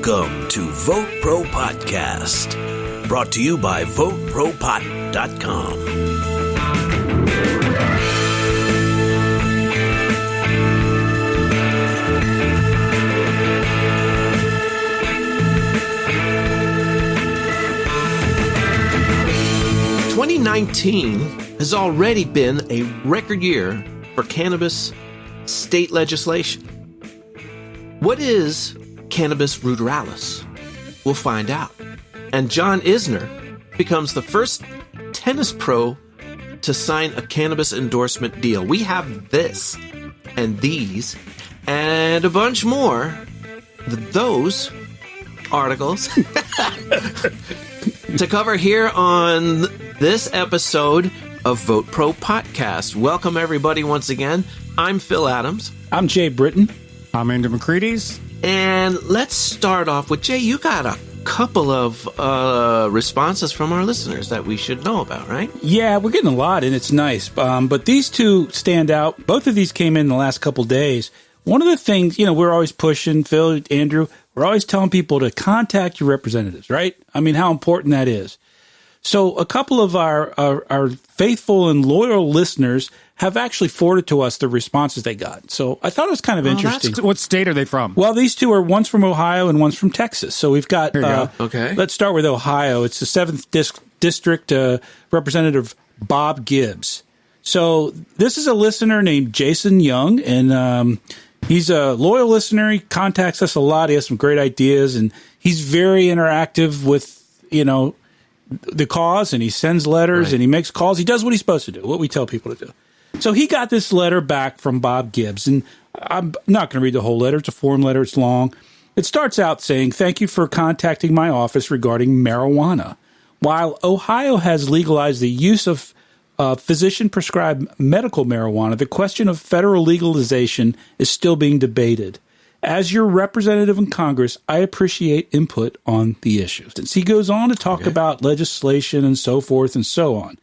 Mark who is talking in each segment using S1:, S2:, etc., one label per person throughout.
S1: Welcome to VoteProPot-Cast, brought to you by VoteProPot.com. ...2019 has already been a record year for cannabis state legislation. What is Cannabis Ruderalis? We'll find out. And John Isner becomes the first tennis pro to sign a cannabis endorsement deal. We have this and these and a bunch more. Those articles to cover here on this episode of VoteProPot-Cast. Welcome, everybody, once again. I'm Phil Adams.
S2: I'm Jay Britton.
S3: I'm Andrew McCready's.
S1: And let's start off with, Jay, you got a couple of responses from our listeners that we should know about, right?
S2: Yeah, we're getting a lot, and it's nice. But these two stand out. Both of these came in the last couple days. One of the things, we're always pushing, Phil, Andrew, we're always telling people to contact your representatives, right? I mean, how important that is. So a couple of our faithful and loyal listeners have actually forwarded to us the responses they got. So I thought it was kind of interesting.
S3: What state are they from?
S2: Well, these two are, one's from Ohio and one's from Texas. So we've got,
S1: okay.
S2: Let's start with Ohio. It's the 7th District Representative Bob Gibbs. So this is a listener named Jason Young, and he's a loyal listener. He contacts us a lot. He has some great ideas, and he's very interactive with, the cause, and he sends letters, and he makes calls. He does what he's supposed to do, what we tell people to do. So he got this letter back from Bob Gibbs, and I'm not going to read the whole letter. It's a form letter. It's long. It starts out saying, "Thank you for contacting my office regarding marijuana. While Ohio has legalized the use of physician-prescribed medical marijuana, the question of federal legalization is still being debated. As your representative in Congress, I appreciate input on the issues." And he goes on to talk about legislation and so forth and so on.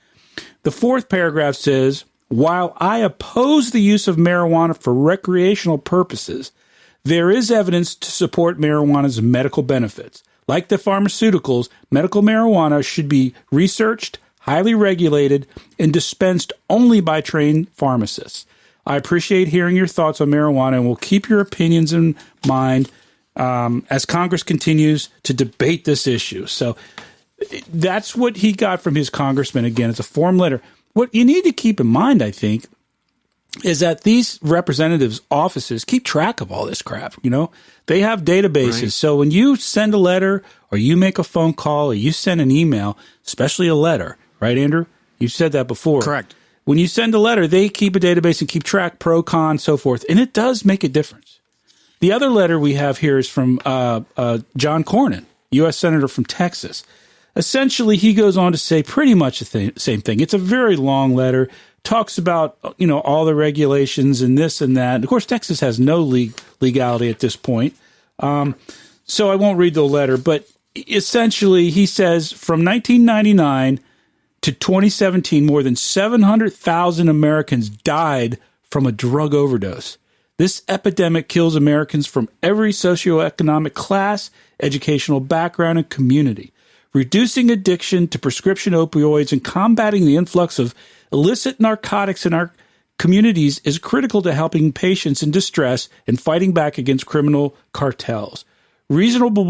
S2: The fourth paragraph says, "While I oppose the use of marijuana for recreational purposes, there is evidence to support marijuana's medical benefits. Like the pharmaceuticals, medical marijuana should be researched, highly regulated, and dispensed only by trained pharmacists. I appreciate hearing your thoughts on marijuana and will keep your opinions in mind as Congress continues to debate this issue." So that's what he got from his congressman. Again, it's a form letter. What you need to keep in mind, I think, is that these representatives' offices keep track of all this crap. They have databases. Right. So when you send a letter or you make a phone call or you send an email, especially a letter, right, Andrew? You said that before.
S3: Correct.
S2: When you send a letter, they keep a database and keep track, pro, con, so forth, and it does make a difference. The other letter we have here is from John Cornyn, U.S. Senator from Texas. Essentially, he goes on to say pretty much the same thing. It's a very long letter, talks about all the regulations and this and that. And of course, Texas has no legality at this point, so I won't read the letter. But essentially, he says from 1999 to 2017, more than 700,000 Americans died from a drug overdose. This epidemic kills Americans from every socioeconomic class, educational background, and community. Reducing addiction to prescription opioids and combating the influx of illicit narcotics in our communities is critical to helping patients in distress and fighting back against criminal cartels. Reasonable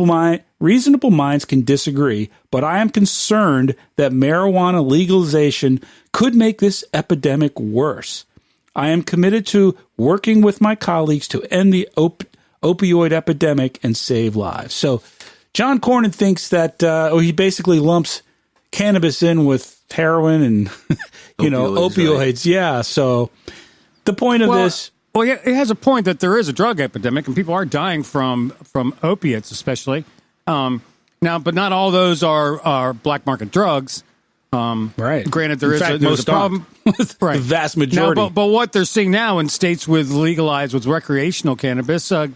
S2: minds can disagree, but I am concerned that marijuana legalization could make this epidemic worse. I am committed to working with my colleagues to end the opioid epidemic and save lives." So John Cornyn thinks that he basically lumps cannabis in with heroin and opioids. Right? Yeah. So the point of this.
S3: Well, yeah, it has a point that there is a drug epidemic and people are dying from opiates, especially. Now, but not all those are black market drugs.
S2: Right.
S3: Granted, there's a problem.
S2: Right. The vast majority.
S3: Now, but what they're seeing now in states with legalized with recreational cannabis, the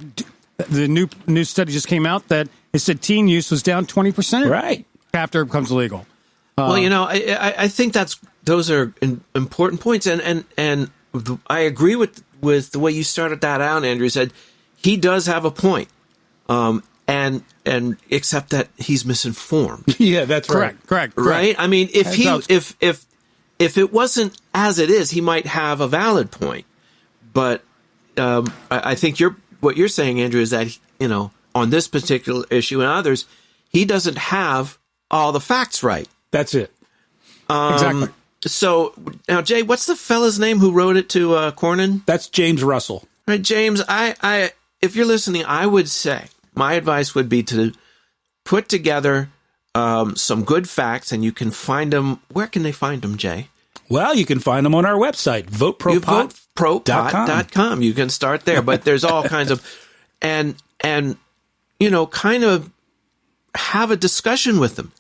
S3: new study just came out that it said teen use was down 20%.
S2: Right.
S3: After it becomes legal.
S1: I think those are important points, and I agree with the way you started that out. Andrew said he does have a point, and and except that he's misinformed.
S2: Yeah, that's right.
S3: Correct.
S1: Right? I mean, if it wasn't as it is, he might have a valid point. But I think what you're saying, Andrew, is that, on this particular issue and others, he doesn't have all the facts right.
S2: That's it.
S3: Exactly.
S1: So now, Jay, what's the fella's name who wrote it to Cornyn?
S2: That's James Russell.
S1: Right, James. I if you're listening, I would say my advice would be to put together some good facts, and you can find them. Where can they find them, Jay?
S2: Well, you can find them on our website, VoteProPot.com.
S1: You can start there, but there's all kinds of and kind of have a discussion with them,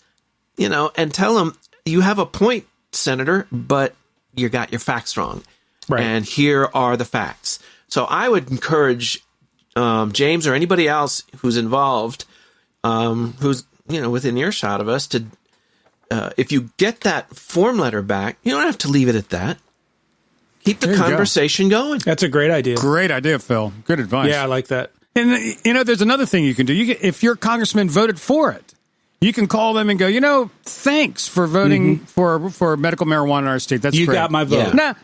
S1: and tell them you have a point, Senator, but you got your facts wrong.
S2: Right.
S1: And here are the facts. So I would encourage James or anybody else who's involved, who's within earshot of us, to if you get that form letter back, you don't have to leave it at that. Keep the conversation going.
S2: That's a great idea.
S3: Great idea, Phil. Good advice.
S2: Yeah, I like that.
S3: And there's another thing you can do. If your congressman voted for it, you can call them and go, thanks for voting for medical marijuana in our state. That's
S2: you
S3: great.
S2: got my vote.
S1: Yeah.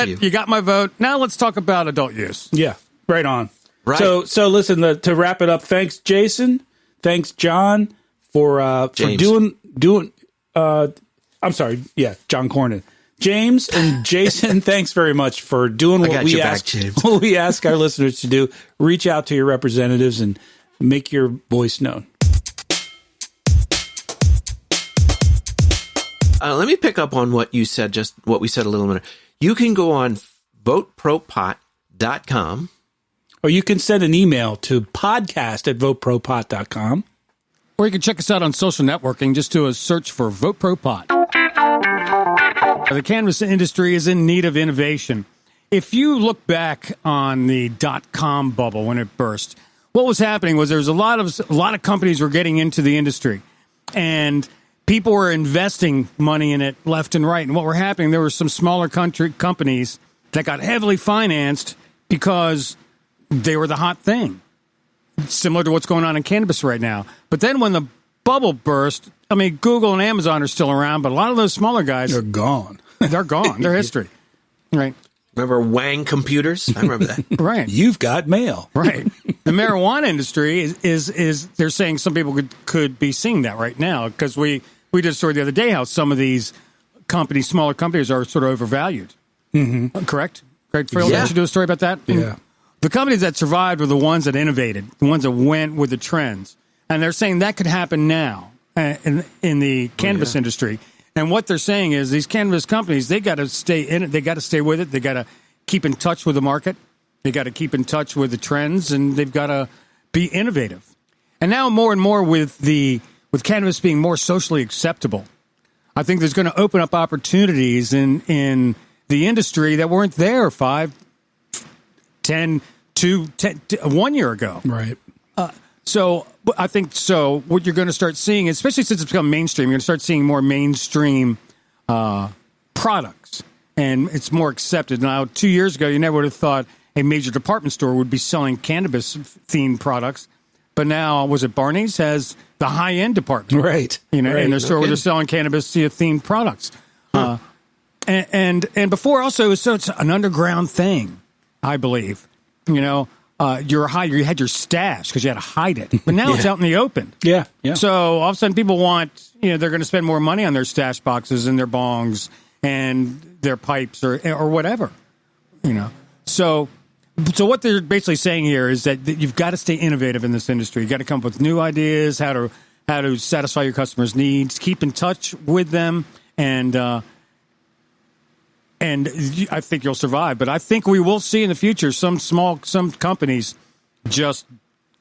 S3: You got my vote. Now let's talk about adult use.
S2: Yeah, right on.
S1: Right.
S2: So listen, to wrap it up, thanks, Jason. Thanks, John, for doing. I'm sorry. Yeah, John Cornyn. James and Jason, thanks very much for doing what we ask our listeners to do. Reach out to your representatives and make your voice known.
S1: Let me pick up on what you said, just what we said a little minute. You can go on VoteProPot.com.
S2: Or you can send an email to podcast@VoteProPot.com.
S3: Or you can check us out on social networking. Just do a search for VoteProPot. The cannabis industry is in need of innovation. If you look back on the .com bubble when it burst, what was happening was there was a lot of companies were getting into the industry, and people were investing money in it left and right. And what were happening, there were some smaller companies that got heavily financed because they were the hot thing, similar to what's going on in cannabis right now. But then when the bubble burst, I mean, Google and Amazon are still around, but a lot of those smaller guys,
S2: they're gone.
S3: They're gone. They're history. Right.
S1: Remember Wang Computers? I remember that.
S3: Right.
S2: You've got mail.
S3: Right. The marijuana industry is they're saying some people could be seeing that right now, because we did a story the other day how some of these companies, smaller companies, are sort of overvalued. Mm-hmm. Correct? Phil?
S1: Yeah.
S3: Did you do a story about that?
S2: Yeah.
S3: The companies that survived were the ones that innovated, the ones that went with the trends. And they're saying that could happen now in the cannabis industry. And what they're saying is these cannabis companies, they got to stay in it. They got to stay with it. They got to keep in touch with the market. They got to keep in touch with the trends, and they've got to be innovative. And now more and more with cannabis being more socially acceptable, I think there's going to open up opportunities in the industry that weren't there 5, 10, 1 year ago.
S2: Right.
S3: So I think what you're going to start seeing, especially since it's become mainstream, you're going to start seeing more mainstream products, and it's more accepted. Now, 2 years ago, you never would have thought a major department store would be selling cannabis-themed products. But now, was it Barney's has the high-end department,
S2: right?
S3: In their store where they're selling cannabis-themed products. Huh. And before also, it was such an underground thing, I believe. You had your stash because you had to hide it, but now it's out in the open. Yeah. So all of a sudden, people want, they're going to spend more money on their stash boxes and their bongs and their pipes or whatever. So what they're basically saying here is that you've got to stay innovative in this industry. You got to come up with new ideas, how to satisfy your customers' needs, keep in touch with them, and I think you'll survive. But I think we will see in the future some companies just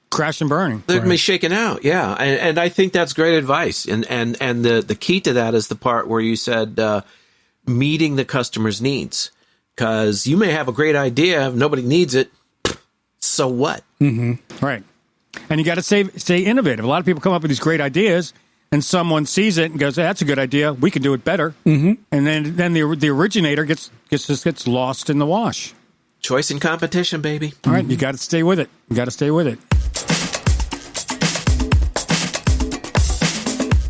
S3: crash and burning.
S1: They're going to be shaken out, yeah. And I think that's great advice. And the key to that is the part where you said meeting the customer's needs. Because you may have a great idea, if nobody needs it, so what?
S3: Mm-hmm. Right. And you got to stay innovative. A lot of people come up with these great ideas, and someone sees it and goes, hey, that's a good idea. We can do it better. Mm-hmm. And then the originator gets lost in the wash.
S1: Choice and competition, baby.
S3: All right. You got to stay with it.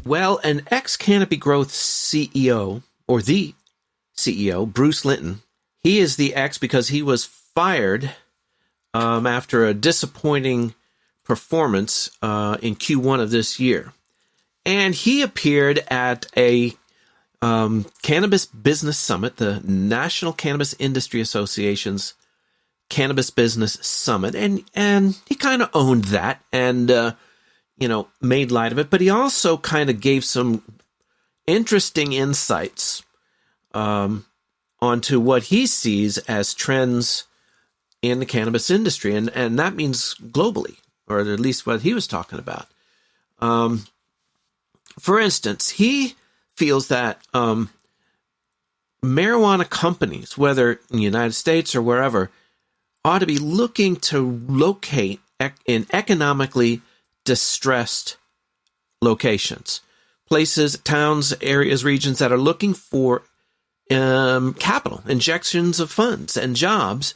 S1: Well, an ex-Canopy Growth CEO, or the CEO, Bruce Linton, he is the ex because he was fired after a disappointing performance in Q1 of this year. And he appeared at a Cannabis Business Summit, the National Cannabis Industry Association's Cannabis Business Summit, and he kind of owned that and made light of it. But he also kind of gave some interesting insights onto what he sees as trends in the cannabis industry, and that means globally, or at least what he was talking about. For instance, he feels that marijuana companies, whether in the United States or wherever, ought to be looking to locate in economically distressed locations, places, towns, areas, regions that are looking for capital, injections of funds and jobs,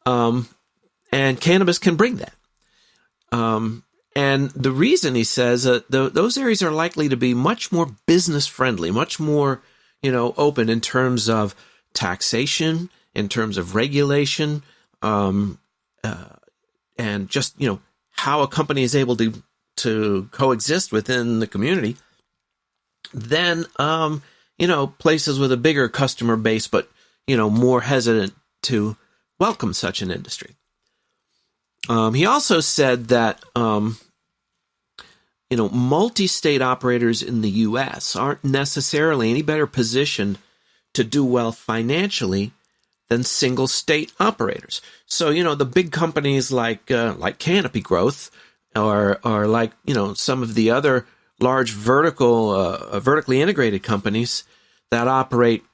S1: and cannabis can bring that. And the reason, he says, those areas are likely to be much more business friendly, much more, open in terms of taxation, in terms of regulation, and just, how a company is able to coexist within the community, than, places with a bigger customer base, but, more hesitant to welcome such an industry. He also said that, multi-state operators in the U.S. aren't necessarily any better positioned to do well financially than single-state operators. So, the big companies like Canopy Growth, or like, some of the other large vertically integrated companies that operate,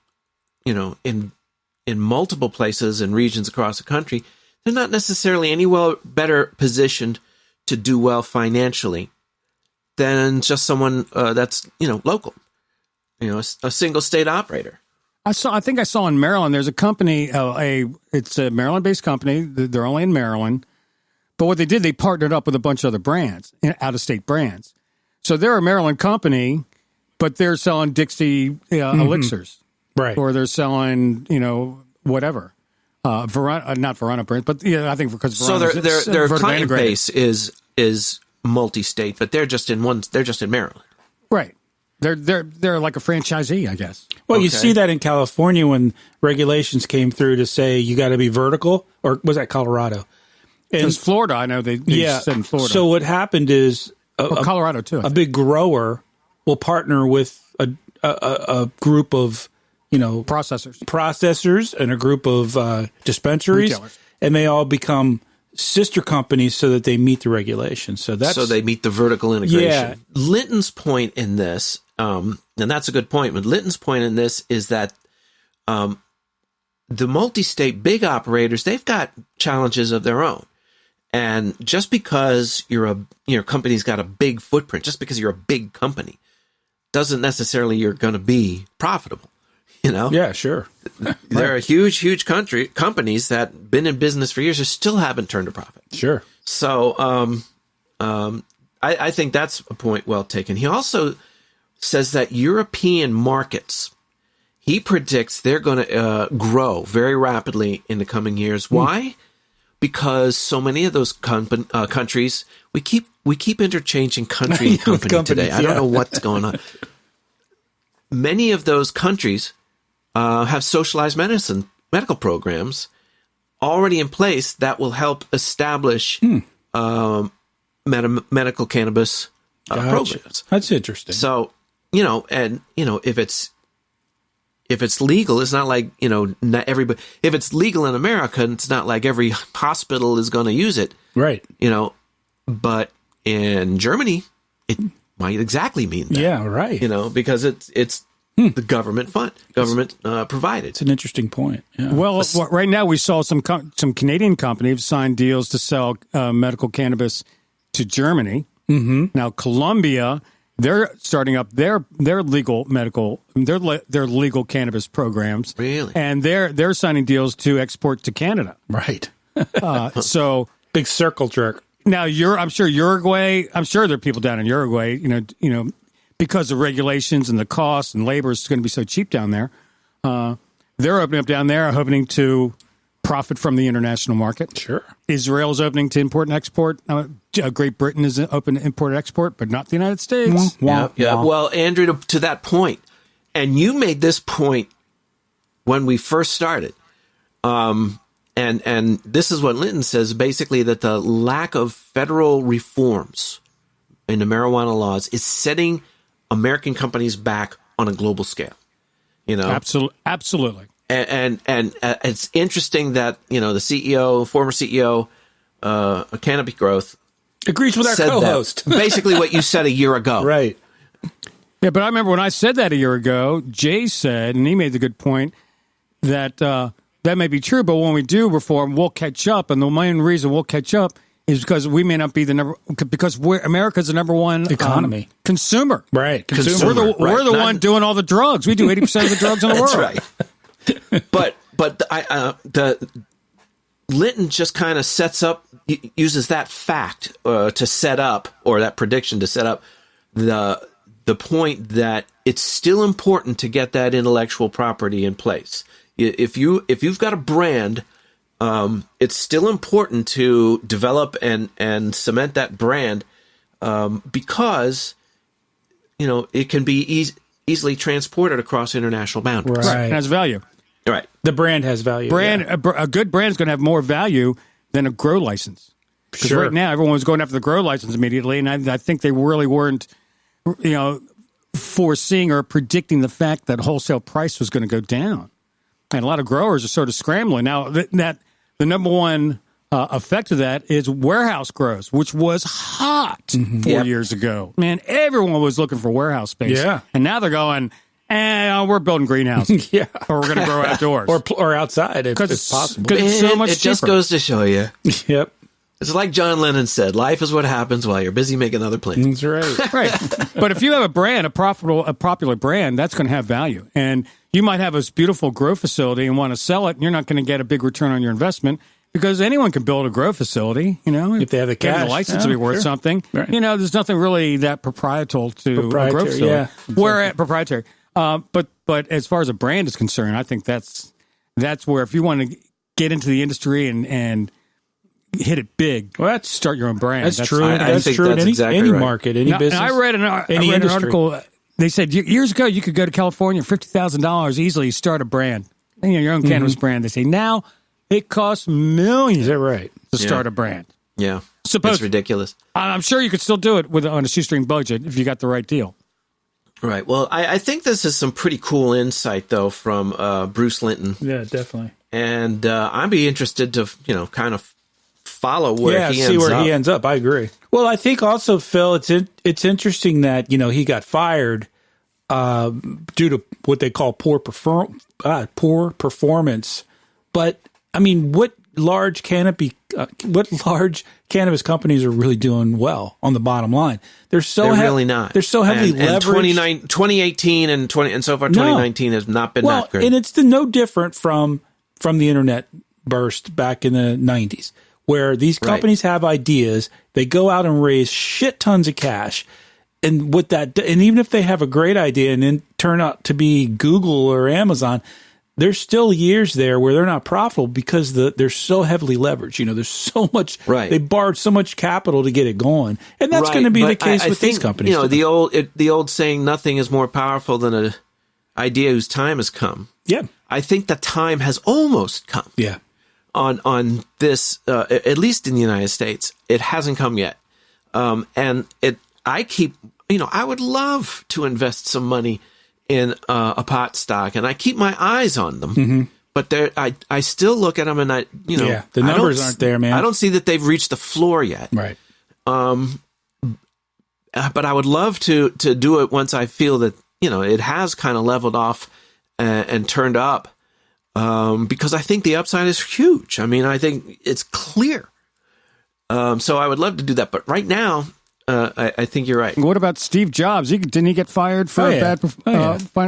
S1: in multiple places and regions across the country, they're not necessarily any better positioned to do well financially than just someone that's local, a single state operator.
S3: I think I saw in Maryland there's a company, it's a Maryland-based company. They're only in Maryland, but what they did, they partnered up with a bunch of other brands, out-of-state brands. So they're a Maryland company, but they're selling Dixie elixirs,
S2: right?
S3: Or they're selling whatever. Not Verona brand, but I think because
S1: their client base is multi-state, but they're just in Maryland,
S3: right? They're like a franchisee, I guess.
S2: Well, you see that in California when regulations came through to say you got to be vertical, or was that Colorado? And
S3: it was Florida. I know they said in Florida.
S2: So what happened is
S3: Colorado too.
S2: A big grower will partner with a group of processors and a group of dispensaries, retailers, and they all become sister companies so that they meet the regulations. So they meet the vertical integration. Yeah.
S1: Linton's point in this, and that's a good point, but Linton's point in this is that the multi-state big operators, they've got challenges of their own. And just because your company's got a big footprint, just because you're a big company, doesn't necessarily you're going to be profitable.
S2: Yeah, sure.
S1: There are huge companies that been in business for years who still haven't turned a profit.
S2: Sure.
S1: So I think that's a point well taken. He also says that European markets, he predicts they're going to grow very rapidly in the coming years. Why? Because so many of those countries, we keep interchanging country and company today. I don't know what's going on. Many of those countries have socialized medical programs already in place that will help establish medical cannabis programs.
S2: That's interesting.
S1: So, if it's legal, it's not like, not everybody, if it's legal in America, it's not like every hospital is going to use it.
S2: Right.
S1: But in Germany, it might exactly mean that.
S2: Yeah, right.
S1: Because it's the government provided. It's
S2: an interesting point. Yeah.
S3: Well, right now we saw some Canadian companies sign deals to sell medical cannabis to Germany. Mm-hmm. Now Colombia, they're starting up their legal cannabis programs.
S1: Really?
S3: And they're signing deals to export to Canada.
S2: Right.
S3: So
S2: big circle jerk.
S3: Now I'm sure Uruguay. I'm sure there are people down in Uruguay. because of regulations and the cost and labor is going to be so cheap down there. They're opening up down there, hoping to profit from the international market.
S2: Sure.
S3: Israel's opening to import and export. Great Britain is open to import and export, but not the United States.
S1: Yeah. Well, Andrew, to that point, and you made this point when we first started, and this is what Linton says, basically that the lack of federal reforms in the marijuana laws is setting American companies back on a global scale. You know,
S3: absolutely.
S1: And it's interesting that, you know, the CEO, former CEO of Canopy Growth,
S2: agrees with our co-host.
S1: Basically what you said a year ago.
S2: Right.
S3: Yeah, but I remember when I said that a year ago, Jay said, and he made the good point, that that may be true, but when we do reform, we'll catch up. And the main reason we'll catch up is because we may not be because America's the number one
S2: economy
S3: consumer.
S2: Right.
S3: We're the one doing all doing we do 80% of the drugs in the world.
S1: That's right. but the Linton just kind of uses that fact to set up, or that prediction to set up the point that it's still important to get that intellectual property in place. If you've got a brand, it's still important to develop and cement that brand, because, you know, it can be easily transported across international boundaries.
S3: Right. It has value.
S1: Right.
S2: The brand has value.
S3: A good brand is going to have more value than a grow license. Because right now everyone was going after the grow license immediately, and I think they really weren't, you know, foreseeing or predicting the fact that wholesale price was going to go down. And a lot of growers are sort of scrambling. Now, that the number one effect of that is warehouse grows, which was hot 4 years ago. Man, everyone was looking for warehouse space.
S2: Yeah.
S3: And now they're going, we're building greenhouses.
S2: Yeah.
S3: Or we're going to grow outdoors.
S2: or outside if it's possible.
S3: Because it's so much cheaper.
S1: It just goes to show you.
S2: Yep.
S1: It's like John Lennon said, life is what happens while you're busy making other plans.
S2: That's right.
S3: Right. But if you have a brand, a popular brand, that's going to have value. And you might have this beautiful grow facility and want to sell it, and you're not going to get a big return on your investment because anyone can build a grow facility, you know.
S2: If they have the cash.
S3: The license to be worth something. Right. You know, there's nothing really that proprietary to a grow facility.
S2: Yeah.
S3: Proprietary. But as far as a brand is concerned, I think that's where if you want to get into the industry and hit it big, start your own brand.
S2: That's true.
S1: That's true in
S2: any market, any business.
S3: I read an article. They said years ago you could go to California, $50,000 easily start a brand, your own cannabis brand. They say now it costs millions.
S2: Is that right?
S3: To start a brand.
S1: Yeah, it's ridiculous.
S3: I'm sure you could still do it on a shoestring budget if you got the right deal.
S1: Right. Well, I think this is some pretty cool insight though from Bruce Linton.
S2: Yeah, definitely.
S1: And I'd be interested to kind of follow where he
S2: ends up. I agree. Well, I think also, Phil, it's interesting that he got fired due to what they call poor performance. But I mean, what large cannabis companies are really doing well on the bottom line? They're really not. They're so heavily leveraged.
S1: 2018 and so far 2019 has not been that great.
S2: And it's no different from the internet burst back in the 90s. Where these companies have ideas, they go out and raise shit tons of cash, and even if they have a great idea and then turn out to be Google or Amazon, there's still years there where they're not profitable because they're so heavily leveraged. There's so much.
S1: Right.
S2: They borrowed so much capital to get it going, and that's going to be the case with these companies.
S1: The old saying, "Nothing is more powerful than an idea whose time has come."
S2: Yeah,
S1: I think the time has almost come.
S2: Yeah.
S1: On this, at least in the United States, it hasn't come yet. I would love to invest some money in a pot stock, and I keep my eyes on them. Mm-hmm. But I still look at them, and the
S2: numbers aren't there, man.
S1: I don't see that they've reached the floor yet.
S2: Right.
S1: But I would love to do it once I feel that it has kind of leveled off and turned up. Because I think the upside is huge. I mean, I think it's clear. So I would love to do that. But right now, I think you're right.
S3: What about Steve Jobs? Didn't he get fired for bad?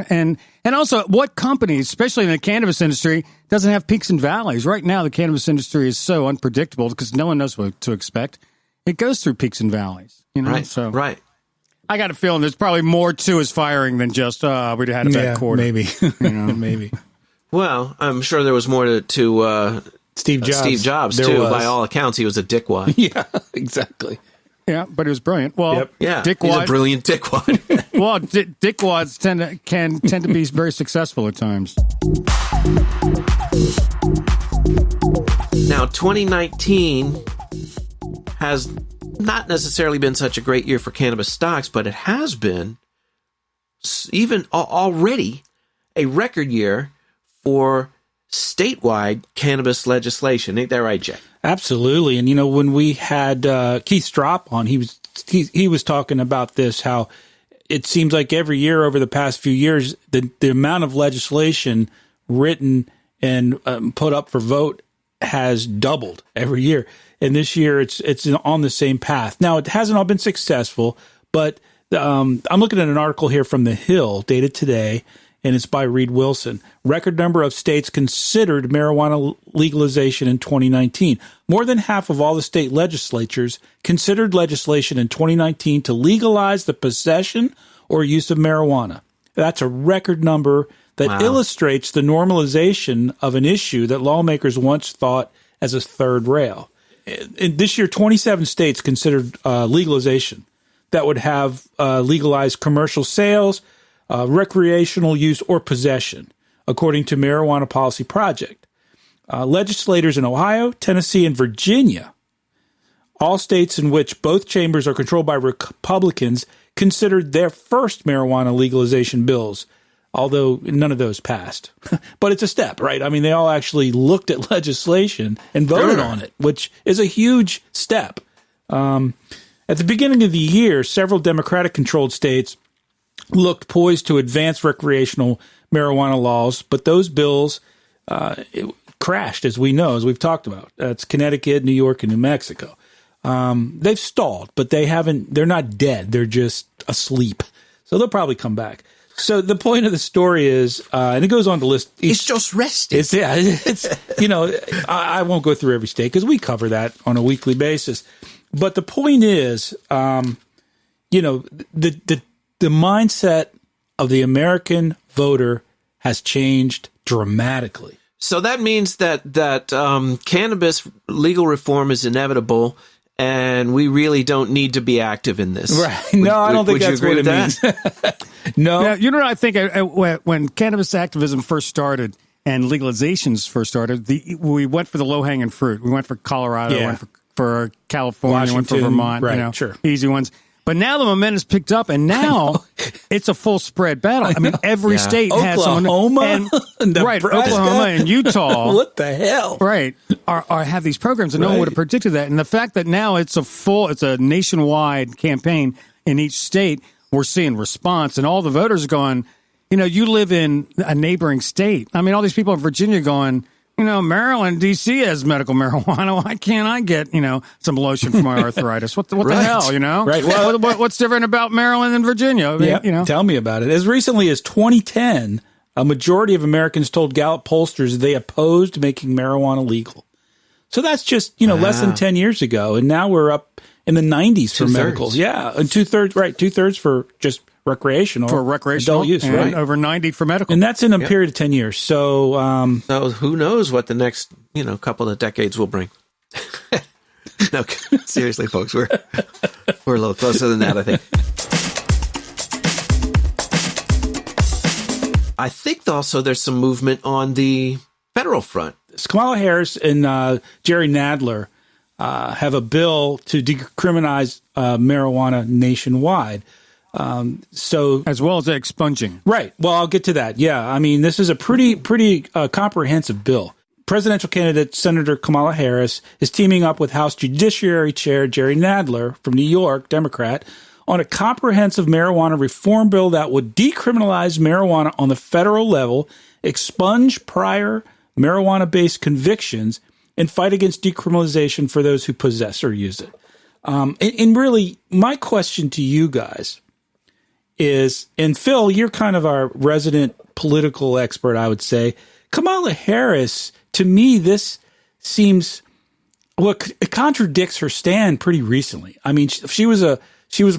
S3: And also, what companies, especially in the cannabis industry, doesn't have peaks and valleys? Right now, the cannabis industry is so unpredictable because no one knows what to expect. It goes through peaks and valleys.
S1: Right.
S3: So.
S1: Right.
S3: I got a feeling there's probably more to his firing than just we'd had a bad quarter.
S2: Maybe, maybe.
S1: Well, I'm sure there was more to
S2: Steve Jobs.
S1: Steve Jobs
S2: There
S1: too.
S2: was.
S1: By all accounts, he was a dickwad.
S2: Yeah, exactly.
S3: Yeah, but it was brilliant. Well,
S2: Yep.
S1: Yeah,
S3: dickwad.
S1: he's a brilliant dickwad.
S3: Well, dickwads can tend to be very successful at times.
S1: Now, 2019 has not necessarily been such a great year for cannabis stocks, but it has been even already a record year for statewide cannabis legislation. Ain't that right, Jay?
S2: Absolutely. And, when we had Keith Stropp on, he was talking about this, how it seems like every year over the past few years, the amount of legislation written and put up for vote has doubled every year. And this year it's on the same path. Now, it hasn't all been successful, but I'm looking at an article here from The Hill dated today, and it's by Reed Wilson. Record number of states considered marijuana legalization in 2019. More than half of all the state legislatures considered legislation in 2019 to legalize the possession or use of marijuana. That's a record number that illustrates the normalization of an issue that lawmakers once thought as a third rail. In this year, 27 states considered legalization that would have legalized commercial sales, recreational use, or possession, according to Marijuana Policy Project. Legislators in Ohio, Tennessee, and Virginia, all states in which both chambers are controlled by Republicans, considered their first marijuana legalization bills, although none of those passed. But it's a step, right? I mean, they all actually looked at legislation and voted on it, which is a huge step. At the beginning of the year, several Democratic-controlled states looked poised to advance recreational marijuana laws, but those bills crashed, as we know, as we've talked about. It's Connecticut, New York, and New Mexico. They've stalled, but they're not dead. They're just asleep. So they'll probably come back. So the point of the story is, and it goes on to list.
S1: It's just resting.
S2: I won't go through every state because we cover that on a weekly basis. But the point is, the mindset of the American voter has changed dramatically.
S1: So that means that cannabis legal reform is inevitable, and we really don't need to be active in this.
S2: Right? No, I don't think that's what it means. No.
S3: Now, you know what I think? When cannabis activism first started and legalizations first started, we went for the low-hanging fruit. We went for Colorado, went for California,
S2: Washington,
S3: went for Vermont,
S2: right, sure.
S3: Easy ones. But now the momentum's picked up, and now it's a full spread battle. I mean, every state has
S2: Oklahoma,
S3: and right, Oklahoma and Utah.
S2: What the hell?
S3: Right, are have these programs, and no one would have predicted that. And the fact that now it's a nationwide campaign in each state, we're seeing response, and all the voters are going, you live in a neighboring state. I mean, all these people in Virginia going, Maryland, D.C. has medical marijuana. Why can't I get, some lotion for my arthritis? What the hell,
S2: Right. Well,
S3: what's different about Maryland and Virginia? I mean,
S2: Tell me about it. As recently as 2010, a majority of Americans told Gallup pollsters they opposed making marijuana legal. So that's just, less than 10 years ago. And now we're up in the 90s for medical. Yeah. And two-thirds for just recreational adult use,
S3: and
S2: right?
S3: Over 90 for medical,
S2: and that's in a period of 10 years. So,
S1: so who knows what the next couple of decades will bring? No, seriously, folks, we're a little closer than that, I think. I think also there's some movement on the federal front.
S2: Kamala Harris and Jerry Nadler have a bill to decriminalize marijuana nationwide. So
S3: as well as expunging.
S2: Right. Well, I'll get to that. Yeah. I mean, this is a pretty comprehensive bill. Presidential candidate Senator Kamala Harris is teaming up with House Judiciary Chair Jerry Nadler from New York, Democrat, on a comprehensive marijuana reform bill that would decriminalize marijuana on the federal level, expunge prior marijuana-based convictions, and fight against decriminalization for those who possess or use it. And really, my question to you guys is, and Phil, you're kind of our resident political expert, I would say. Kamala Harris, to me, this seems, it contradicts her stand pretty recently. I mean, she was a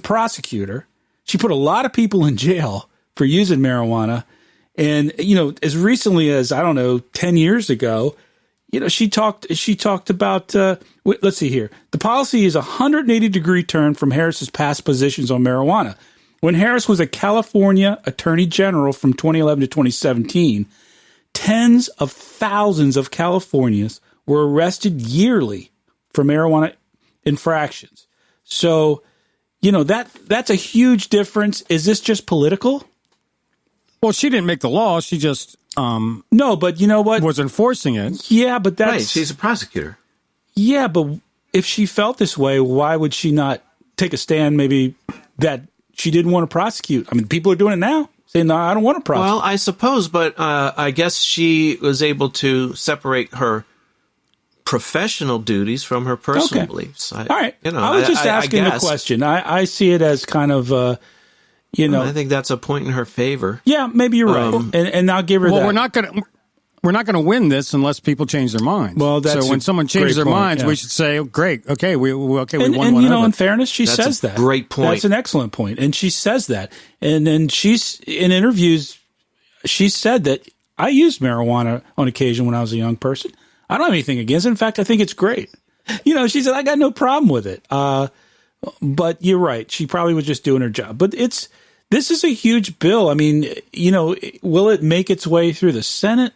S2: prosecutor. She put a lot of people in jail for using marijuana. And, as recently as, 10 years ago, she talked about, let's see here. The policy is a 180-degree turn from Harris's past positions on marijuana. When Harris was a California Attorney General from 2011 to 2017, tens of thousands of Californians were arrested yearly for marijuana infractions. So, that's a huge difference. Is this just political?
S3: Well, she didn't make the law. She just
S2: no, but you know what?
S3: Was enforcing it.
S2: Yeah, but that's
S1: right. She's a prosecutor.
S2: Yeah, but if she felt this way, why would she not take a stand? Maybe that she didn't want to prosecute. I mean, people are doing it now, saying, "No, I don't want to prosecute."
S1: Well, I suppose, but I guess she was able to separate her professional duties from her personal beliefs.
S2: All right. I was just asking the question. I see it as kind of.
S1: I think that's a point in her favor.
S2: Yeah, maybe you're right, and I'll give her that.
S3: Well, we're not going to win this unless people change their minds.
S2: Well, that's
S3: so when someone changes their minds, we should say, "Great, okay, we won
S2: and,
S3: one."
S2: And in fairness, she says that.
S1: Great point.
S2: That's an excellent point, and she says that. And then she's in interviews, she said that I used marijuana on occasion when I was a young person. I don't have anything against it. In fact, I think it's great. She said I got no problem with it. But you're right. She probably was just doing her job. But this is a huge bill. I mean, will it make its way through the Senate?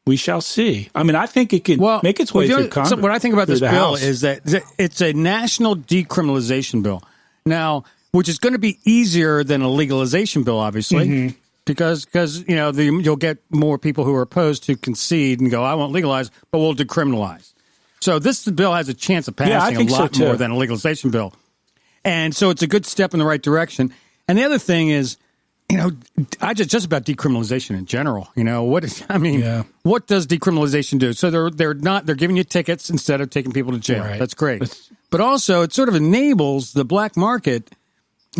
S2: We shall see. I mean, I think it could make its way through Congress.
S3: So what I think about this bill
S2: House.
S3: is that it's a national decriminalization bill. Now, which is going to be easier than a legalization bill, obviously, because you'll get more people who are opposed to concede and go, I won't legalize, but we'll decriminalize. So this bill has a chance of passing a lot more than a legalization bill. And so it's a good step in the right direction. And the other thing is, I just about decriminalization in general. What does decriminalization do? So they're giving you tickets instead of taking people to jail. Right. That's great. But also it sort of enables the black market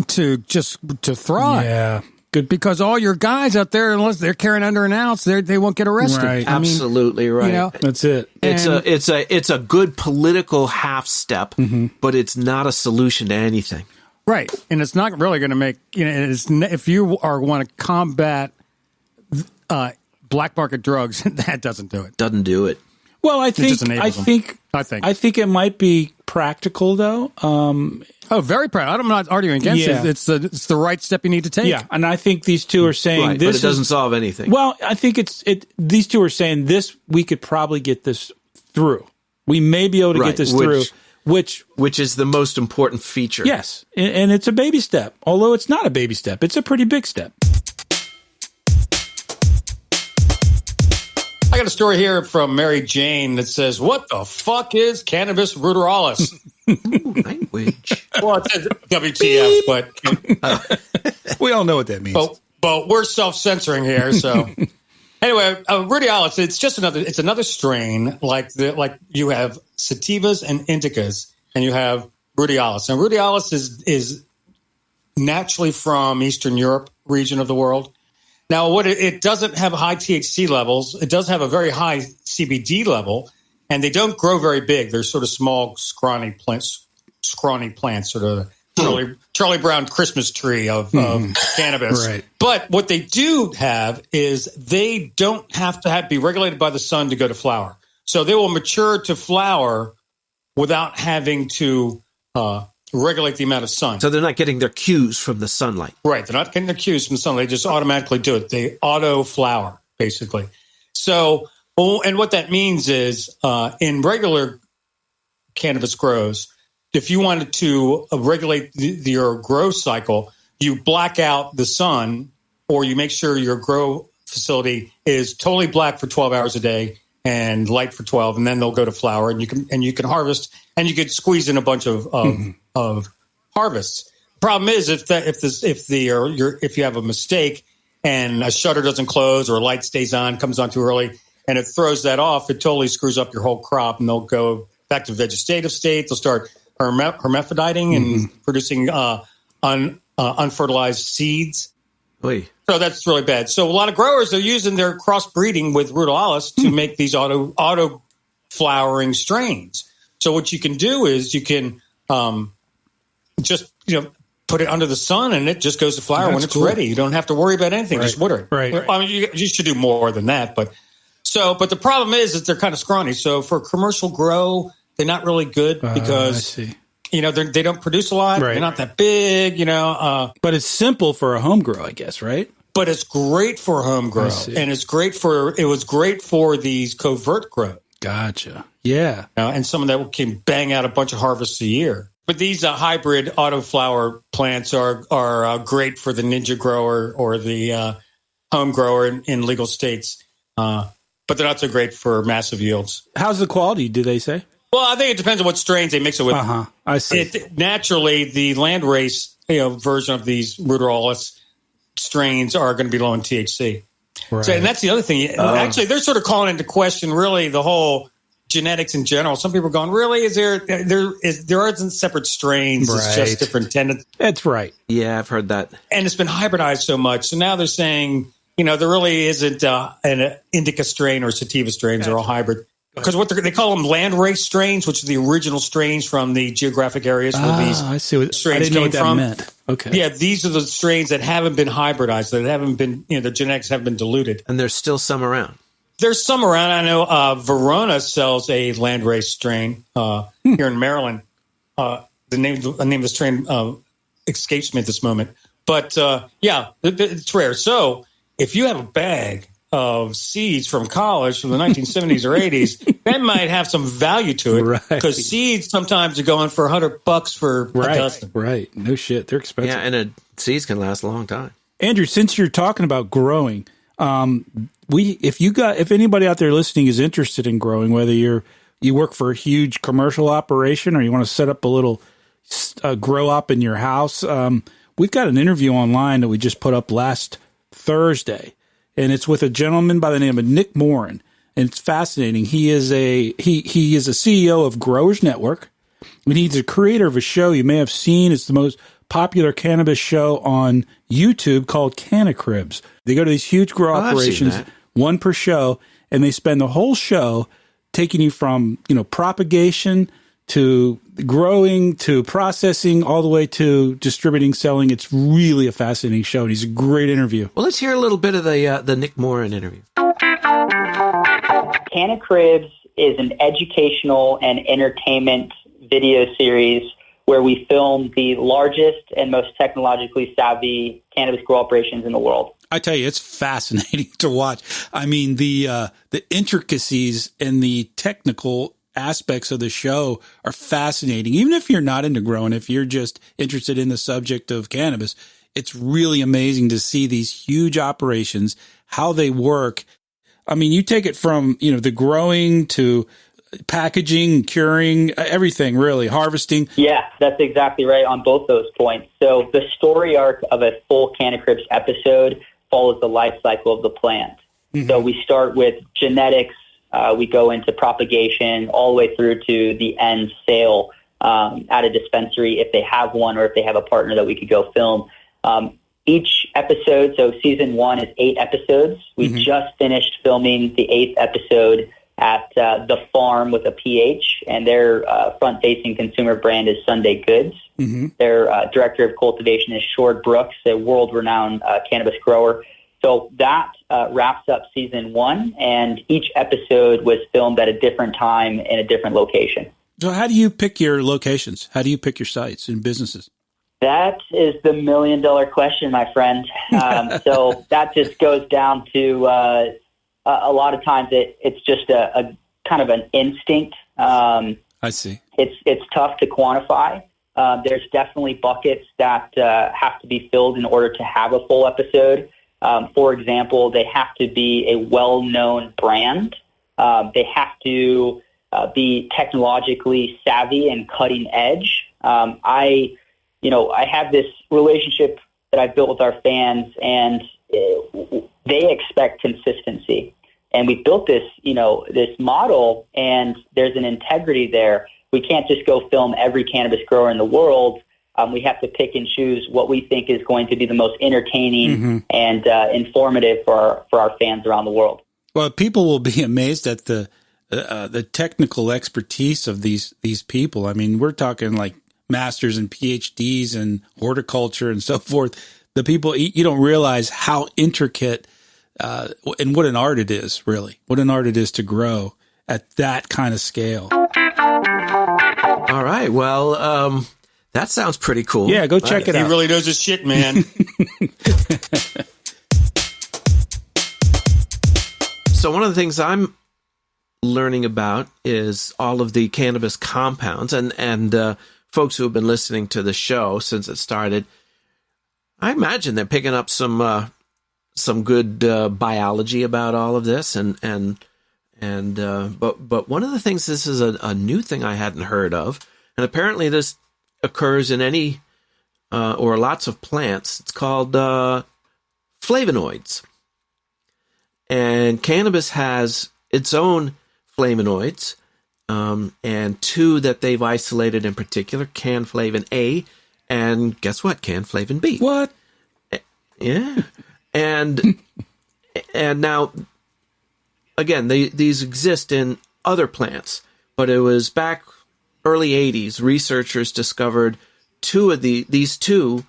S3: to thrive. Yeah. Good. Because all your guys out there, unless they're carrying under an ounce, they won't get arrested.
S2: Right.
S1: Absolutely right.
S2: That's it.
S1: It's a good political half step, but it's not a solution to anything.
S3: Right, and it's not really going to make if you want to combat black market drugs, that doesn't do it.
S1: Doesn't do it.
S3: Well, I think
S2: it might be practical though.
S3: Very practical. I'm not arguing against it. It's the right step you need to take.
S2: Yeah, and I think these two are saying this,
S1: but it doesn't solve anything.
S2: Well, I think these two are saying this. We could probably get this through. We may be able to get this through. Which
S1: is the most important feature.
S2: Yes, and it's a baby step. Although it's not a baby step, it's a pretty big step.
S3: I got a story here from Mary Jane that says, "What the fuck is Cannabis Ruderalis?"
S1: Language.
S3: Well, it says WTF, but
S2: we all know what that means.
S3: But we're self-censoring here, so. Anyway, Ruderalis, it's another strain like you have sativas and indicas, and you have Ruderalis. And Ruderalis is naturally from Eastern Europe region of the world. Now, it doesn't have high THC levels. It does have a very high CBD level, and they don't grow very big. They're sort of small, scrawny plants, sort of Charlie Brown Christmas tree of cannabis. Right. But what they do have is they don't have to be regulated by the sun to go to flower. So they will mature to flower without having to regulate the amount of sun.
S1: So they're not getting their cues from the sunlight.
S3: Right. They're not getting their cues from the sun. They just automatically do it. They auto flower, basically. So, and what that means is in regular cannabis grows, if you wanted to regulate your grow cycle, you black out the sun, or you make sure your grow facility is totally black for 12 hours a day and light for 12, and then they'll go to flower, and you can harvest, and you could squeeze in a bunch of harvests. Problem is if you have a mistake and a shutter doesn't close or a light stays on, comes on too early, and it throws that off, it totally screws up your whole crop, and they'll go back to vegetative state. They'll start hermaphroditing and producing unfertilized seeds.
S1: Oy.
S3: So that's really bad. So a lot of growers are using their crossbreeding with Ruderalis to make these auto flowering strains. So what you can do is you can just put it under the sun, and it just goes to flower when it's ready. You don't have to worry about anything. Just water it.
S2: Right.
S3: I mean, you should do more than that. But the problem is they're kind of scrawny. So for commercial grow, they're not really good because they don't produce a lot. Right. They're not that big.
S2: But it's simple for a home grow, I guess, right?
S3: But it's great for home grow, and it was great for these covert grow.
S2: Gotcha. Yeah.
S3: And some of that can bang out a bunch of harvests a year. But these hybrid autoflower plants are great for the ninja grower or the home grower in legal states, but they're not so great for massive yields.
S2: How's the quality, do they say?
S3: Well, I think it depends on what strains they mix it with.
S2: I see.
S3: Naturally, the landrace version of these Ruderalis strains are going to be low in THC. Right. So, and that's the other thing. Actually, they're sort of calling into question really the whole genetics in general. Some people are going, really? There aren't separate strains. Right. It's just different tendencies.
S2: That's right.
S1: Yeah, I've heard that.
S3: And it's been hybridized so much. So now they're saying, there really isn't an indica strain or sativa strains. They're all hybrid. Because they call them landrace strains, which are the original strains from the geographic areas where these strains came from. Meant. Okay. Yeah, these are the strains that haven't been hybridized, that haven't been, the genetics haven't been diluted.
S1: And there's still some around.
S3: There's some around. I know Verona sells a landrace strain here in Maryland. The name of the strain escapes me at this moment. But it's rare. So if you have a bag of seeds from college from the 1970s or 80s, that might have some value to it. Right. Because seeds sometimes are going for $100 for a dozen.
S2: Right. No shit. They're expensive.
S1: Yeah, and seeds can last a long time.
S2: Andrew, since you're talking about growing, if anybody out there listening is interested in growing, whether you work for a huge commercial operation or you want to set up a little grow up in your house, we've got an interview online that we just put up last Thursday. And it's with a gentleman by the name of Nick Morin, and it's fascinating. He is a CEO of Growers Network, and he's a creator of a show you may have seen. It's the most popular cannabis show on YouTube called Cannacribs. They go to these huge grow operations, one per show, and they spend the whole show taking you from propagation to growing to processing all the way to distributing, selling. It's really a fascinating show, and he's a great interview.
S1: Well, let's hear a little bit of the Nick Morin interview.
S4: Cannacribs is an educational and entertainment video series where we film the largest and most technologically savvy cannabis grow operations in the world.
S2: I tell you, it's fascinating to watch. I mean, the intricacies and the technical aspects of the show are fascinating. Even if you're not into growing, if you're just interested in the subject of cannabis, it's really amazing to see these huge operations, how they work. I mean, you take it from, the growing to packaging, curing, everything really, harvesting.
S4: Yeah, that's exactly right on both those points. So the story arc of a full Cannacribs episode follows the life cycle of the plant. Mm-hmm. So we start with genetics, we go into propagation all the way through to the end sale at a dispensary if they have one or if they have a partner that we could go film. Each episode, so season 1 is 8 episodes. We just finished filming the 8th episode at The Farm with a PH, and their front-facing consumer brand is Sunday Goods. Mm-hmm. Their director of cultivation is Shord Brooks, a world-renowned cannabis grower. So that wraps up season 1, and each episode was filmed at a different time in a different location.
S2: So how do you pick your locations? How do you pick your sites and businesses?
S4: That is the million-dollar question, my friend. So that just goes down to a lot of times it's just a kind of an instinct.
S2: I see.
S4: It's tough to quantify. There's definitely buckets that have to be filled in order to have a full episode. For example, they have to be a well-known brand. They have to be technologically savvy and cutting edge. I have this relationship that I've built with our fans, and they expect consistency. And we built this, this model, and there's an integrity there. We can't just go film every cannabis grower in the world. We have to pick and choose what we think is going to be the most entertaining and informative for our fans around the world.
S2: Well, people will be amazed at the technical expertise of these people. I mean, we're talking like masters and PhDs in horticulture and so forth, the people you don't realize how intricate and what an art it is, really. What an art it is to grow at that kind of scale.
S1: All right. Well, that sounds pretty cool.
S2: Yeah, go check it out.
S3: He really knows his shit, man.
S1: So one of the things I'm learning about is all of the cannabis compounds, and folks who have been listening to the show since it started, I imagine they're picking up some good biology about all of this, but one of the things, this is a new thing I hadn't heard of, and apparently this occurs in any or lots of plants. It's called flavonoids. And cannabis has its own flavonoids, and two that they've isolated in particular, canflavin A, and guess what? Canflavin B.
S2: What?
S1: Yeah. And now, again, these exist in other plants, but it was back early 80s, researchers discovered these two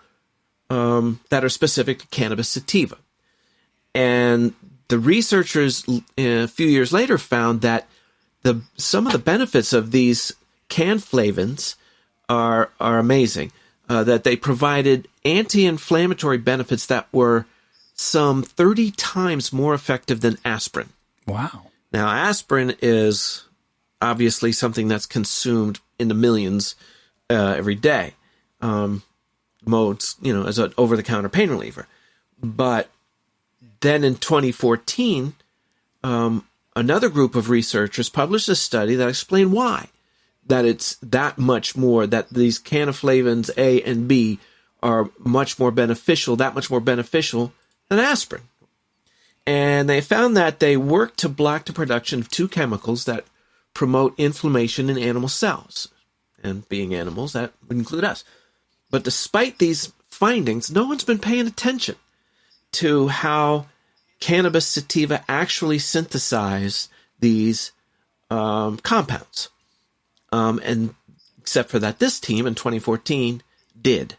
S1: that are specific to cannabis sativa. And the researchers a few years later found that some of the benefits of these canflavins are amazing. That they provided anti-inflammatory benefits that were some 30 times more effective than aspirin.
S2: Wow.
S1: Now, aspirin is obviously something that's consumed in the millions every day. Modes, as an over-the-counter pain reliever. But then in 2014, another group of researchers published a study that explained why. That it's that much more, that these canaflavins A and B are much more beneficial than aspirin. And they found that they work to block the production of two chemicals that promote inflammation in animal cells. And being animals, that would include us. But despite these findings, no one's been paying attention to how cannabis sativa actually synthesize these compounds. And except for that, this team in 2014 did.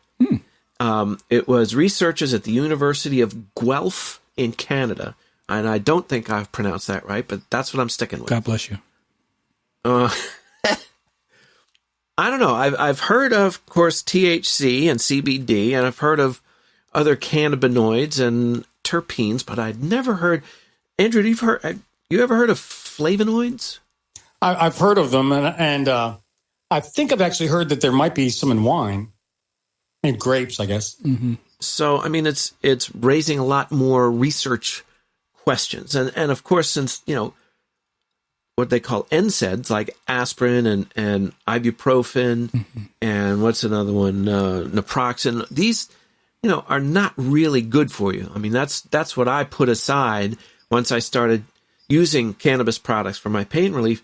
S1: It was researchers at the University of Guelph in Canada, and I don't think I've pronounced that right, but that's what I'm sticking with.
S2: God bless you.
S1: I don't know. I've heard of course, THC and CBD, and I've heard of other cannabinoids and terpenes, but I'd never heard. Andrew, you ever heard of flavonoids?
S3: I've heard of them, and I think I've actually heard that there might be some in wine and grapes, I guess.
S2: Mm-hmm.
S1: So, I mean, it's raising a lot more research questions, and of course, since what they call NSAIDs like aspirin and ibuprofen, and what's another one, naproxen. These, are not really good for you. I mean, that's what I put aside once I started using cannabis products for my pain relief.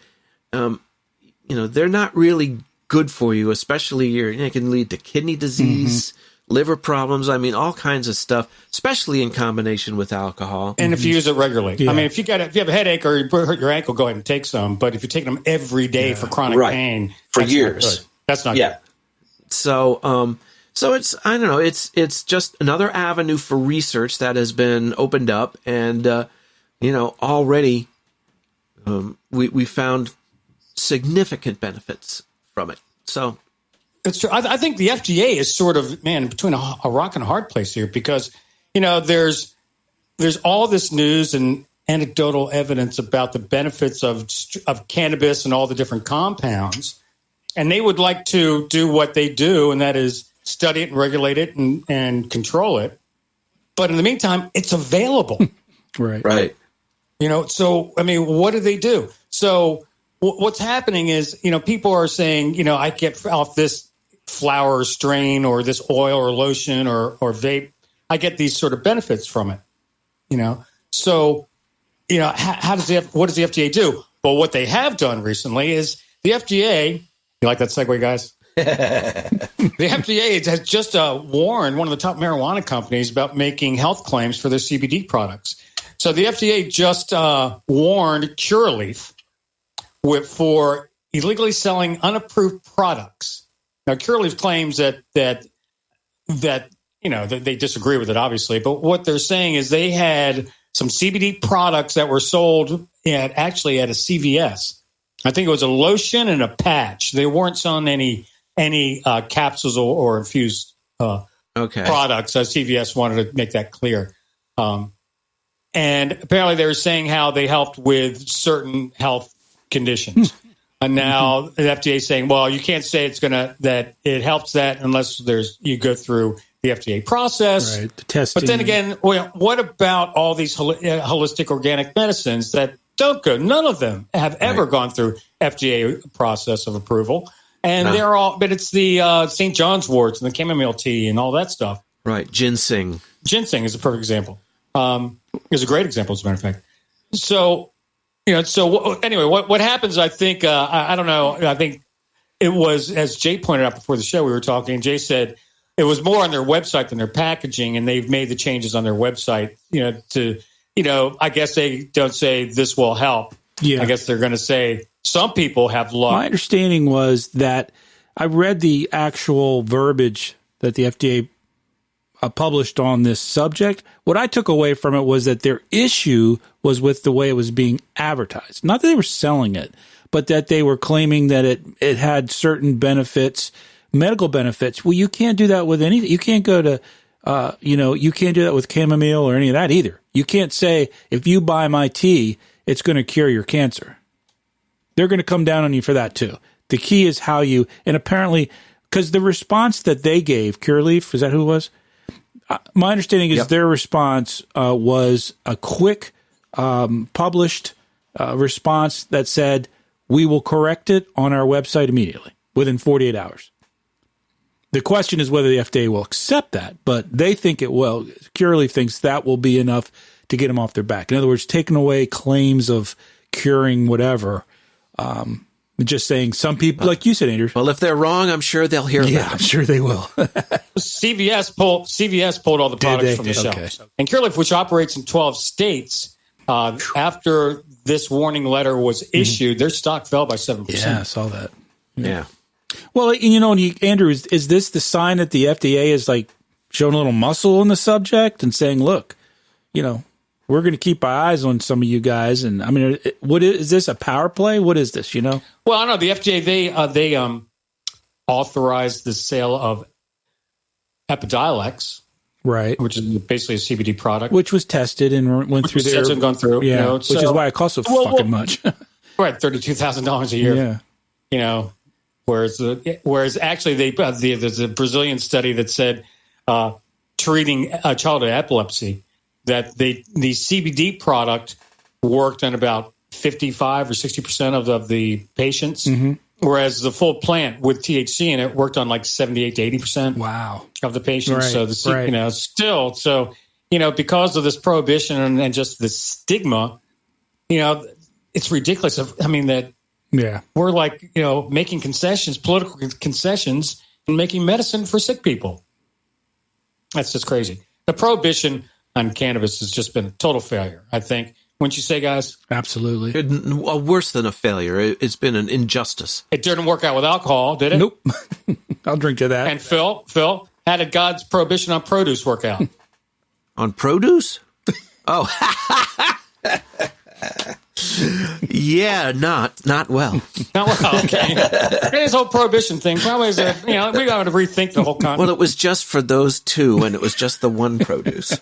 S1: They're not really good for you, especially it can lead to kidney disease, liver problems. I mean, all kinds of stuff, especially in combination with alcohol.
S3: And if you use it regularly.
S2: Yeah.
S3: I mean, if you have a headache or you hurt your ankle, go ahead and take some. But if you're taking them every day for chronic pain,
S1: for
S3: that's
S1: years,
S3: not good. That's not good.
S1: So it's, I don't know, it's just another avenue for research that has been opened up, and already we found significant benefits from it. So
S3: it's true. I think the FDA is sort of, between a rock and a hard place here, because there's all this news and anecdotal evidence about the benefits of cannabis and all the different compounds, and they would like to do what they do, and that is study it and regulate it and control it. But in the meantime, it's available.
S2: Right.
S3: So, I mean, what do they do? So what's happening is, people are saying, I get off this flower strain or this oil or lotion or vape, I get these sort of benefits from it, So, what does the FDA do? Well, what they have done recently is the FDA, you like that segue, guys? The FDA has just warned one of the top marijuana companies about making health claims for their CBD products. So the FDA just warned Curaleaf for illegally selling unapproved products Now, Curaleaf claims that they disagree with it, obviously, but what they're saying is they had some CBD products that were sold at a CVS. I think it was a lotion and a patch. They weren't selling any capsules or infused products. CVS wanted to make that clear. And apparently they were saying how they helped with certain health conditions. And now the FDA is saying, well, you can't say that it helps that unless you go through the FDA process.
S2: Right, the testing.
S3: But then again, what about all these holistic organic medicines that don't go? None of them have ever gone through FDA process of approval. And they're all, but it's the St. John's worts and the chamomile tea and all that stuff.
S1: Right. Ginseng.
S3: Ginseng is a perfect example. Is a great example, as a matter of fact. So, anyway, what happens, I think, I don't know. I think it was, as Jay pointed out before the show, we were talking, Jay said it was more on their website than their packaging, and they've made the changes on their website, I guess they don't say this will help. Yeah. I guess they're going to say some people have luck.
S2: My understanding was that I read the actual verbiage that the FDA published on this subject. What I took away from it was that their issue was with the way it was being advertised. Not that they were selling it, but that they were claiming that it had certain benefits, medical benefits. Well, you can't do that with anything. You can't go to, you can't do that with chamomile or any of that either. You can't say, if you buy my tea, it's going to cure your cancer. They're going to come down on you for that too. The key is how you, and apparently, because the response that they gave, Curaleaf, is that who it was? My understanding is their response was a quick, published response that said, we will correct it on our website immediately, within 48 hours. The question is whether the FDA will accept that, but they think it will. Curaleaf thinks that will be enough to get them off their back. In other words, taking away claims of curing whatever. Just saying some people, like you said, Andrew.
S1: Well, if they're wrong, I'm sure they'll hear about it.
S2: I'm sure they will.
S3: CVS pulled all the products from the shelves. And Curaleaf, which operates in 12 states, after this warning letter was issued, their stock fell by 7%.
S2: Yeah, I saw that.
S1: Yeah.
S2: Well, Andrew, is this the sign that the FDA is like showing a little muscle in the subject and saying, look, we're going to keep our eyes on some of you guys. And I mean, is this a power play? What is this, Well,
S3: I don't know. The FDA, they authorized the sale of Epidiolex,
S2: right?
S3: Which is basically a CBD product.
S2: Which was tested and went through there.
S3: And gone through,
S2: which is why it costs so fucking much.
S3: Right, $32,000 a year. Yeah. Whereas actually there's a Brazilian study that said treating childhood epilepsy, that the CBD product worked on about 55 or 60% of the patients, whereas the full plant with THC in it worked on like 78 to 80% of the patients.
S2: Right,
S3: So because of this prohibition and just the stigma, it's ridiculous. We're like, making concessions, political concessions, and making medicine for sick people. That's just crazy. The prohibition on cannabis has just been a total failure, I think. Wouldn't you say, guys?
S2: Absolutely.
S1: Worse than a failure. It's been an injustice.
S3: It didn't work out with alcohol, did it?
S2: Nope. I'll drink to that.
S3: And Phil, how did God's prohibition on produce work out?
S1: On produce? Oh. Yeah, not well.
S3: Not well, okay. This whole prohibition thing probably is we got to rethink the whole concept.
S1: Well, it was just for those two, and it was just the one produce.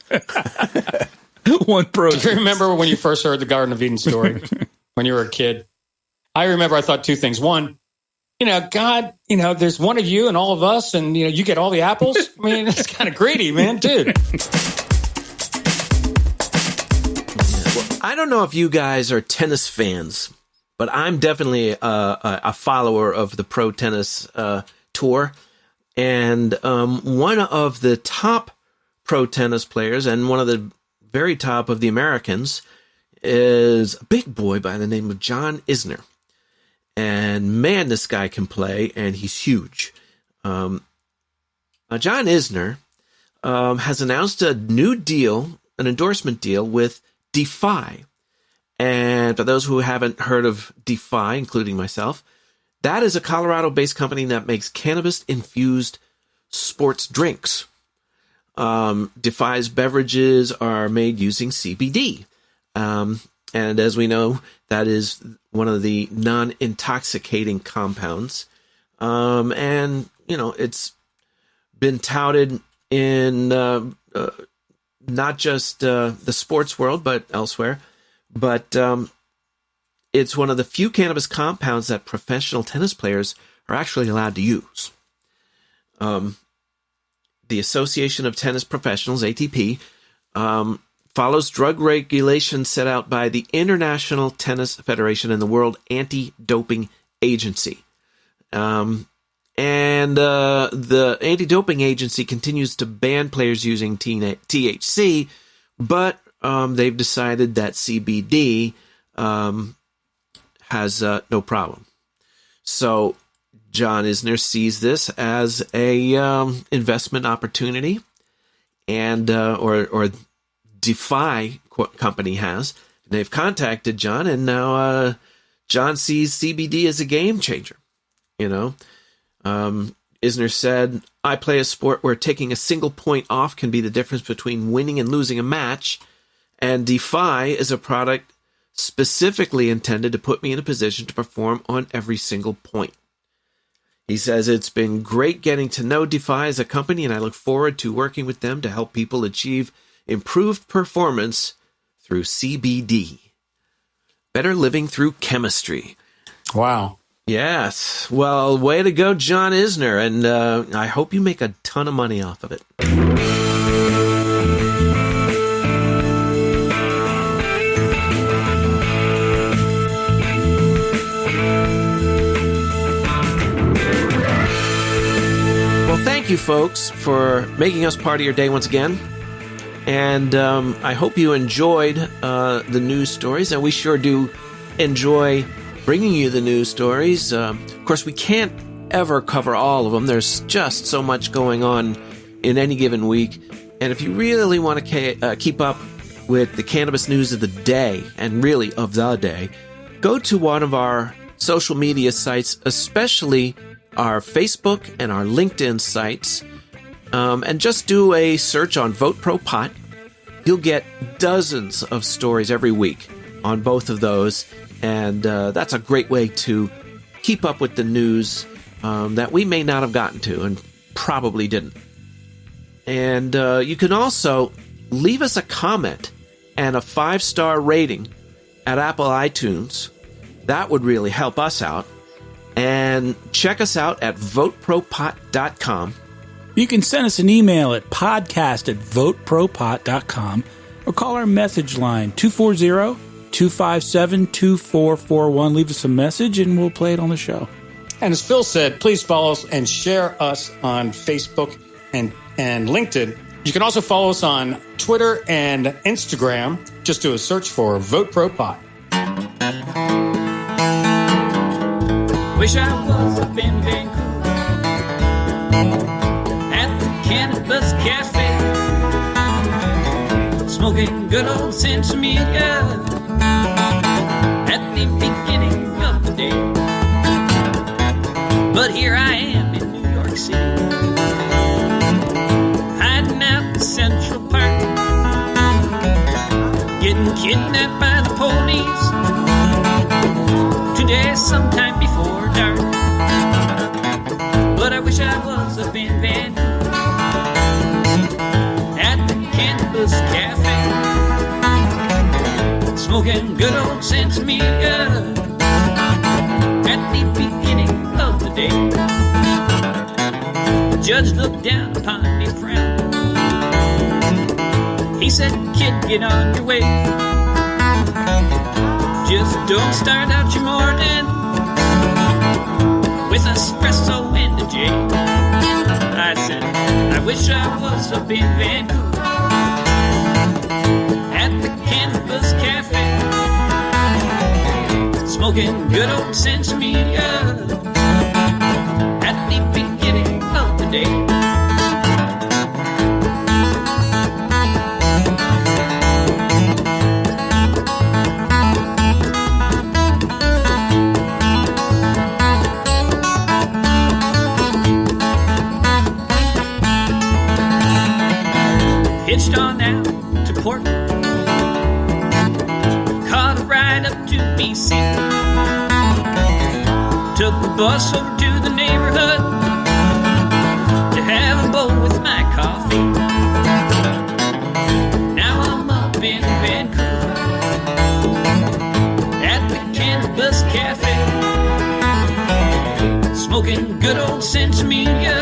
S2: One produce.
S3: Do you remember when you first heard the Garden of Eden story when you were a kid? I remember I thought two things. One, God, there's one of you and all of us, and, you get all the apples. I mean, it's kind of greedy, man, dude.
S1: I don't know if you guys are tennis fans, but I'm definitely a follower of the pro tennis tour. And one of the top pro tennis players and one of the very top of the Americans is a big boy by the name of John Isner. And man, this guy can play, and he's huge. John Isner has announced a new deal, an endorsement deal with Defy. And for those who haven't heard of Defy, including myself, That is a Colorado-based company that makes cannabis-infused sports drinks. Defy's beverages are made using CBD. And as we know, that is one of the non-intoxicating compounds. And, it's been touted in not just the sports world, but elsewhere. But it's one of the few cannabis compounds that professional tennis players are actually allowed to use. The Association of Tennis Professionals, ATP, follows drug regulations set out by the International Tennis Federation and the World Anti-Doping Agency. And the Anti-Doping Agency continues to ban players using THC, but they've decided that CBD has no problem. So John Isner sees this as a investment opportunity, and or Defy company has. They've contacted John, and now John sees CBD as a game changer. Isner said, "I play a sport where taking a single point off can be the difference between winning and losing a match, and Defy is a product specifically intended to put me in a position to perform on every single point." He says, "It's been great getting to know Defy as a company, and I look forward to working with them to help people achieve improved performance through CBD. Better living through chemistry."
S3: Wow.
S1: Yes. Well, way to go, John Isner, and I hope you make a ton of money off of it. Thank you, folks, for making us part of your day once again. And I hope you enjoyed the news stories. And we sure do enjoy bringing you the news stories. Of course, we can't ever cover all of them. There's just so much going on in any given week. And if you really want to keep up with the cannabis news of the day, and really of the day, go to one of our social media sites, especially our Facebook and our LinkedIn sites, and just do a search on VoteProPot. You'll get dozens of stories every week on both of those, and that's a great way to keep up with the news that we may not have gotten to and probably didn't. And you can also leave us a comment and a 5-star rating at Apple iTunes. That would really help us out. And check us out at VoteProPot.com.
S2: You can send us an email at podcast@VoteProPot.com or call our message line 240-257-2441. Leave us a message and we'll play it on the show.
S3: And as Phil said, please follow us and share us on Facebook and LinkedIn. You can also follow us on Twitter and Instagram. Just do a search for VoteProPot.
S5: Wish I was up in Vancouver at the Cannabis Cafe, smoking good old Sensimilla at the beginning of the day. But here I am in New York City, hiding out in Central Park, getting kidnapped by the police today sometime before dark. But I wish I was up in Vancouver at the Cannabis Cafe, smoking good old Sensimilla at the beginning of the day. The judge looked down upon me, frowned. He said, "Kid, get on your way. Just don't start out your morning with espresso and a J." I said, "I wish I was up in Vancouver at the Cannabis Cafe, smoking good old Sensimilla at the beginning of the day." hitched on out to Portland. Caught a ride up to BC. Took the bus over to the neighborhood to have a bowl with my coffee. Now I'm up in Vancouver at the Cannabis Cafe, smoking good old Sensimedia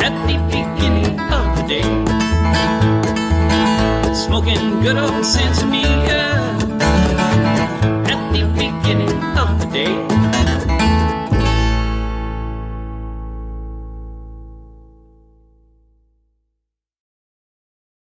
S5: at the beginning of the day. Smoking good old Sensimedia